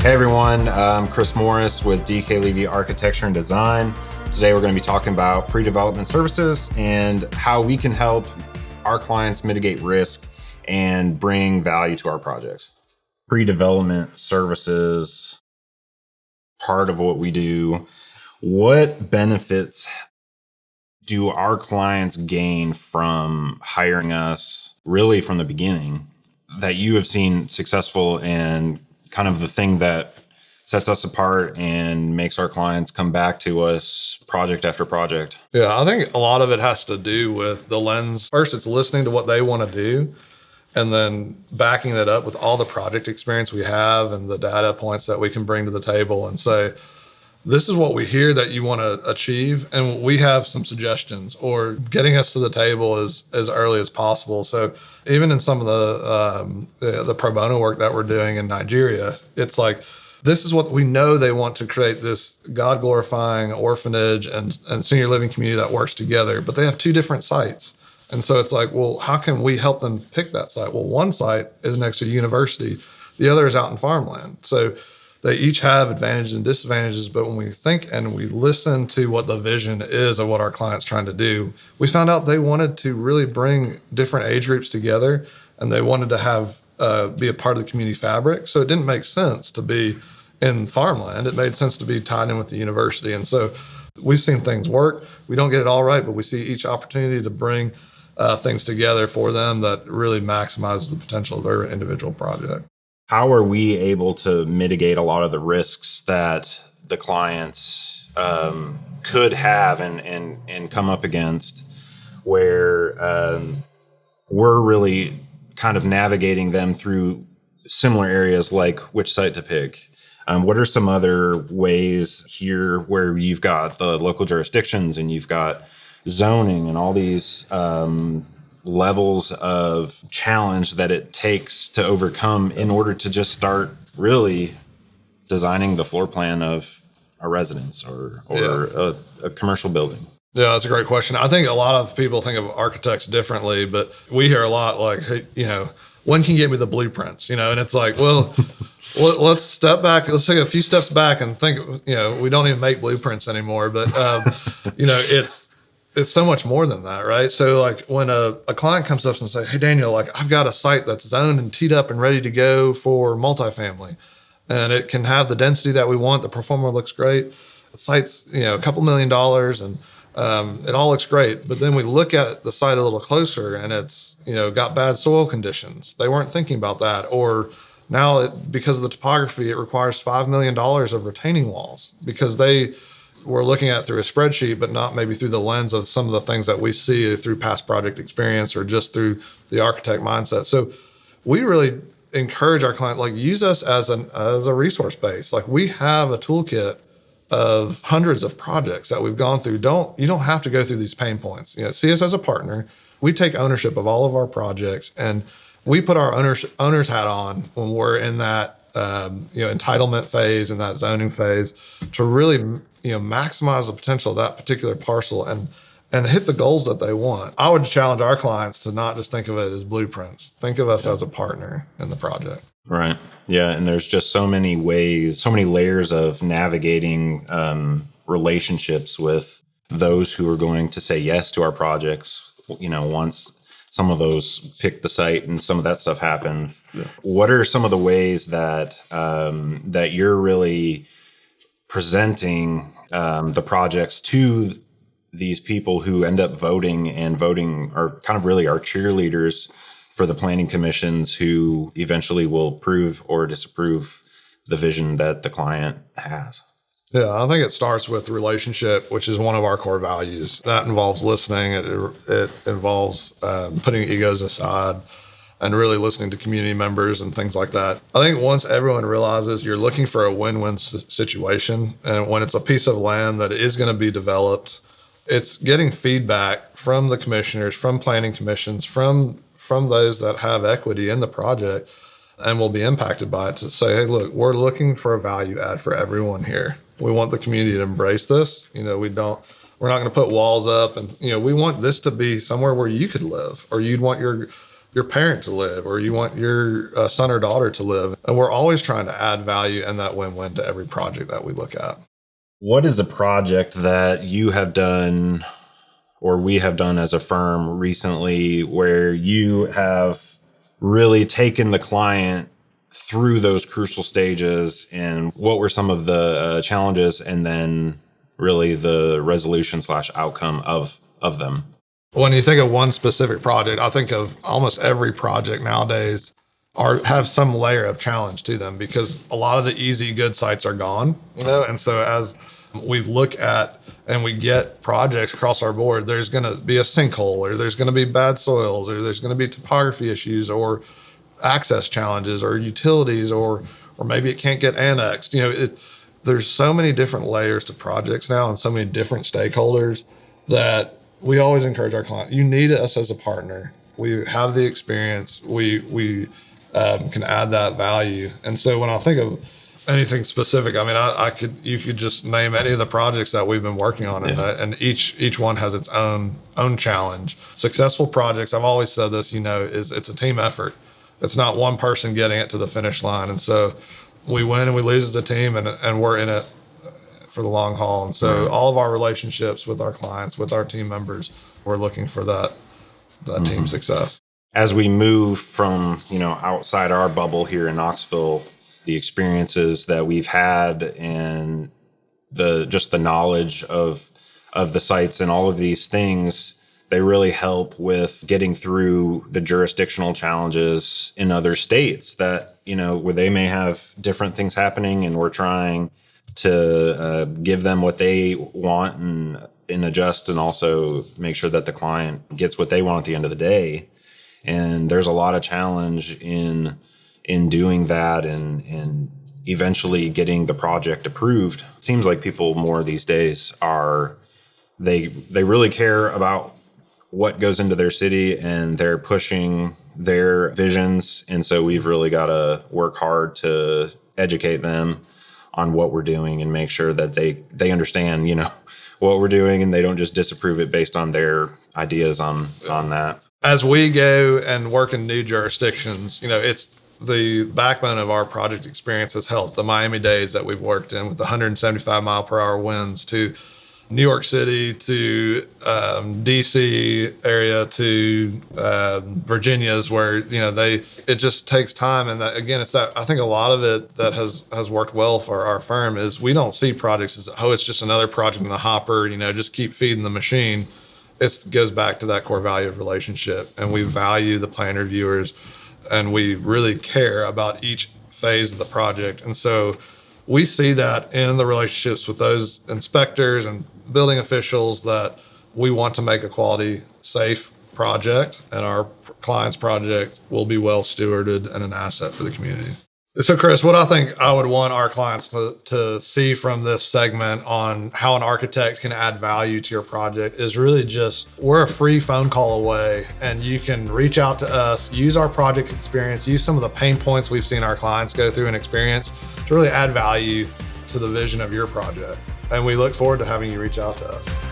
Hey everyone, I'm Chris Morris with DKLEVY Architecture and Design. Today we're going to be talking about pre-development services and how we can help our clients mitigate risk and bring value to our projects. Pre-development services, part of what we do. What benefits do our clients gain from hiring us really from the beginning that you have seen successful and kind of the thing that sets us apart and makes our clients come back to us project after project? Yeah, I think a lot of it has to do with the lens. First, it's listening to what they want to do, and then backing that up with all the project experience we have and the data points that we can bring to the table and say, this is what we hear that you want to achieve, and we have some suggestions, or getting us to the table as early as possible. So even in some of the pro bono work that we're doing in Nigeria, it's like, this is what we know they want to create, this God-glorifying orphanage and senior living community that works together, but they have two different sites. And so it's like, well, how can we help them pick that site? Well, one site is next to a university. The other is out in farmland. So they each have advantages and disadvantages, but when we think and we listen to what the vision is of what our client's trying to do, we found out they wanted to really bring different age groups together, and they wanted to have be a part of the community fabric. So it didn't make sense to be in farmland. It made sense to be tied in with the university. And so we've seen things work. We don't get it all right, but we see each opportunity to bring things together for them that really maximizes the potential of their individual project. How are we able to mitigate a lot of the risks that the clients could have and come up against, where we're really kind of navigating them through similar areas, like which site to pick? What are some other ways here where you've got the local jurisdictions and you've got zoning and all these levels of challenge that it takes to overcome in order to just start really designing the floor plan of a residence or a commercial building? Yeah, that's a great question. I think a lot of people think of architects differently, but we hear a lot like, hey, when can you get me the blueprints? And it's like, well, let's step back. Let's take a few steps back and think, we don't even make blueprints anymore, but, it's so much more than that, right? So like when a client comes up and say, hey, Daniel, like I've got a site that's zoned and teed up and ready to go for multifamily, and it can have the density that we want. The performer looks great. The site's, a couple $1 million, and it all looks great. But then we look at the site a little closer and it's, got bad soil conditions. They weren't thinking about that. Or now because of the topography, it requires $5 million of retaining walls because they were looking at it through a spreadsheet, but not maybe through the lens of some of the things that we see through past project experience or just through the architect mindset. So we really encourage our client, like, use us as a resource base. Like, we have a toolkit of hundreds of projects that we've gone through. You don't have to go through these pain points. See us as a partner. We take ownership of all of our projects, and we put our owner's hat on when we're in that entitlement phase and that zoning phase to really maximize the potential of that particular parcel and hit the goals that they want. I would challenge our clients to not just think of it as blueprints. Think of us as a partner in the project. Right. Yeah. And there's just so many ways, so many layers of navigating relationships with those who are going to say yes to our projects, once some of those pick the site and some of that stuff happens. Yeah. What are some of the ways that that you're really presenting the projects to these people who end up voting are kind of really our cheerleaders for the planning commissions who eventually will approve or disapprove the vision that the client has? Yeah, I think it starts with relationship, which is one of our core values. That involves listening. It involves putting egos aside and really listening to community members and things like that. I think once everyone realizes you're looking for a win-win situation, and when it's a piece of land that is going to be developed, it's getting feedback from the commissioners, from planning commissions, from those that have equity in the project and will be impacted by it, to say, hey, look, we're looking for a value add for everyone here. We want the community to embrace this. We're not going to put walls up, and we want this to be somewhere where you could live, or you'd want your your parent to live, or you want your son or daughter to live. And we're always trying to add value and that win-win to every project that we look at. What is a project that you have done or we have done as a firm recently where you have really taken the client through those crucial stages, and what were some of the challenges and then really the resolution / outcome of them? When you think of one specific project, I think of almost every project nowadays have some layer of challenge to them, because a lot of the easy good sites are gone, and so as we look at and we get projects across our board, there's going to be a sinkhole, or there's going to be bad soils, or there's going to be topography issues, or access challenges, or utilities, or maybe it can't get annexed. There's so many different layers to projects now and so many different stakeholders that we always encourage our client, you need us as a partner. We have the experience. We can add that value. And so when I think of anything specific, I mean, you could just name any of the projects that we've been working on, and each one has its own challenge. Successful projects, I've always said this, it's a team effort. It's not one person getting it to the finish line. And so we win and we lose as a team, and we're in it for the long haul. And so all of our relationships with our clients, with our team members, we're looking for that team success. As we move from, outside our bubble here in Knoxville, the experiences that we've had and the knowledge of the sites and all of these things, they really help with getting through the jurisdictional challenges in other states that, where they may have different things happening, and we're trying to give them what they want and adjust, and also make sure that the client gets what they want at the end of the day. And there's a lot of challenge in doing that and eventually getting the project approved. It seems like people more these days they really care about what goes into their city, and they're pushing their visions. And so we've really got to work hard to educate them on what we're doing and make sure that they understand, what we're doing, and they don't just disapprove it based on their ideas on that. As we go and work in new jurisdictions, it's the backbone of our project experience has helped. The Miami-Dades that we've worked in with the 175 mile per hour winds, to New York City, to DC area, to Virginia's, where it just takes time. And that, again, it's that I think a lot of it that has worked well for our firm is we don't see projects as it's just another project in the hopper, just keep feeding the machine. It goes back to that core value of relationship, and we value the plan reviewers, and we really care about each phase of the project. And so we see that in the relationships with those inspectors and building officials, that we want to make a quality, safe project, and our client's project will be well stewarded and an asset for the community. So Chris, what I think I would want our clients to see from this segment on how an architect can add value to your project is really just, we're a free phone call away, and you can reach out to us, use our project experience, use some of the pain points we've seen our clients go through and experience to really add value to the vision of your project. And we look forward to having you reach out to us.